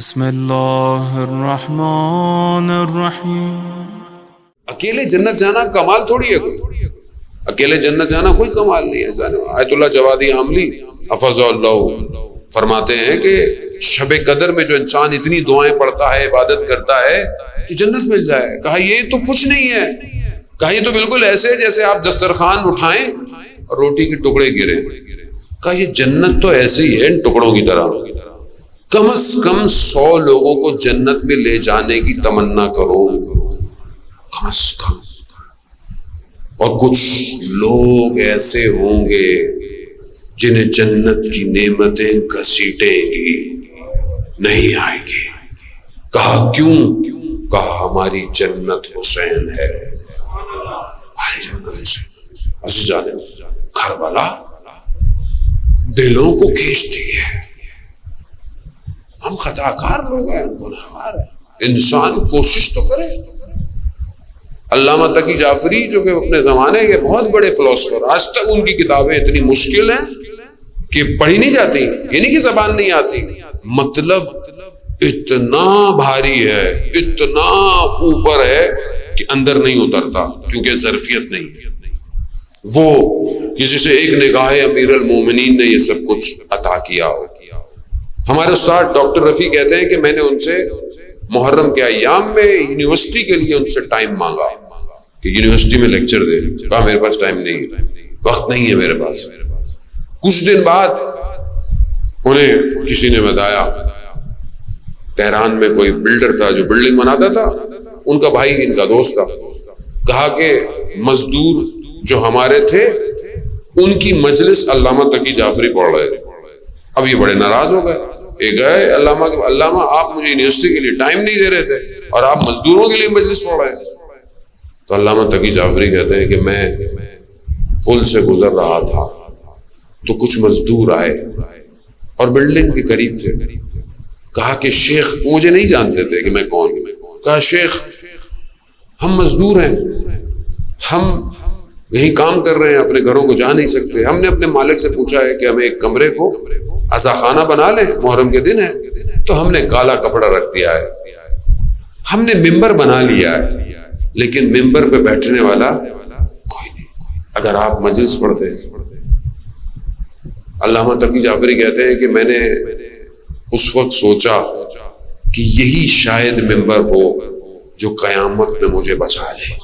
بسم اللہ الرحمن الرحیم۔ اکیلے جنت جانا کمال تھوڑی ہے کوئی، اکیلے جنت جانا کوئی کمال نہیں ہے۔ آیت اللہ جوادی عاملی حفظ اللہ فرماتے ہیں کہ شب قدر میں جو انسان اتنی دعائیں پڑھتا ہے، عبادت کرتا ہے کہ جنت مل جائے۔ کہا یہ تو کچھ نہیں ہے، کہا یہ تو بالکل ایسے جیسے آپ دسترخوان اٹھائیں اور روٹی کے ٹکڑے گریں۔ کہا یہ جنت تو ایسے ہی ہے ان ٹکڑوں کی طرح، کم از کم 100 لوگوں کو جنت میں لے جانے کی تمنا کرو، کم از کم۔ اور کچھ لوگ ایسے ہوں گے جنہیں جنت کی نعمتیں گھسیٹیں گی، نہیں آئیں گی۔ کہا کیوں؟ کہا ہماری جنت حسین ہے، ہماری جنت حسین۔ عزیزان کربلا دلوں کو کھینچتی ہے۔ ہم خطا کار لوگ ہیں، گنہگار ہیں، انسان کوشش تو کرے۔ علامہ تقی جعفری جو کہ اپنے زمانے کے بہت بڑے فلسفر، آج تک ان کی کتابیں اتنی مشکل ہیں کہ پڑھی نہیں جاتی، یہ نہیں کہ زبان نہیں آتی، مطلب اتنا بھاری ہے، اتنا اوپر ہے کہ اندر نہیں اترتا، کیونکہ ظرفیت نہیں ہے۔ وہ کسی سے ایک نگاہ امیر المومنین نے یہ سب کچھ عطا کیا ہو۔ ہمارے استاد ڈاکٹر رفیع کہتے ہیں کہ میں نے ان سے محرم کے ایام میں یونیورسٹی کے لیے ان سے ٹائم مانگا کہ یونیورسٹی میں لیکچر دے۔ کہا میرے پاس ٹائم نہیں ہے، وقت نہیں ہے میرے پاس۔ کچھ دن بعد انہیں کسی نے بتایا تہران میں کوئی بلڈر تھا جو بلڈنگ بناتا تھا، ان کا بھائی ان کا دوست تھا۔ کہا کہ مزدور جو ہمارے تھے ان کی مجلس علامہ تقی جعفری پڑھ رہے۔ اب یہ بڑے ناراض ہو گئے، یہ گئے علامہ آپ مجھے یونیورسٹی کے لیے ٹائم نہیں دے رہے تھے اور آپ مزدوروں کے لیے مجلس پڑھ رہے ہیں۔ تو علامہ تقی جعفری کہتے ہیں کہ میں پل سے گزر رہا تھا تو کچھ مزدور آئے اور بلڈنگ کے قریب تھے۔ کہا کہ شیخ، مجھے نہیں جانتے تھے کہ میں کون۔ کہا شیخ ہم مزدور ہیں، ہم یہی کام کر رہے ہیں، اپنے گھروں کو جا نہیں سکتے۔ ہم نے اپنے مالک سے پوچھا ہے کہ ہمیں ایک کمرے کو عزا خانہ بنا لیں، محرم کے دن ہے، تو ہم نے کالا کپڑا رکھ دیا ہے۔ ہم نے ممبر بنا لیا ہے لیکن ممبر پہ بیٹھنے والا کوئی نہیں۔ اگر آپ مجلس پڑھتے ہیں۔ علامہ تقی جعفری کہتے ہیں کہ میں نے اس وقت سوچا کہ یہی شاید ممبر ہو جو قیامت میں مجھے بچا لے۔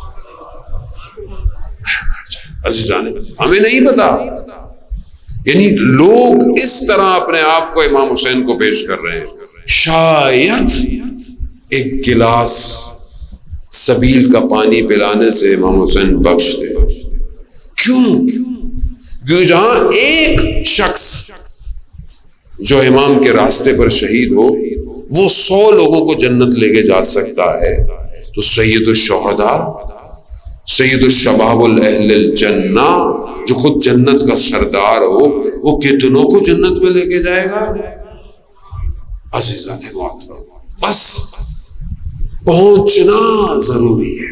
عزیزان ہمیں نہیں پتا، یعنی لوگ اس طرح اپنے آپ کو امام حسین کو پیش کر رہے ہیں۔ شاید ایک گلاس سبیل کا پانی پلانے سے امام حسین بخش دے۔ کیوں؟ کیوں جہاں ایک شخص جو امام کے راستے پر شہید ہو وہ 100 لوگوں کو جنت لے کے جا سکتا ہے، تو سید الشہداء، سید الشباب الاہل الجنہ جو خود جنت کا سردار ہو، وہ کتنوں کو جنت میں لے کے جائے گا؟ عزیزان محترم، بس پہنچنا ضروری ہے۔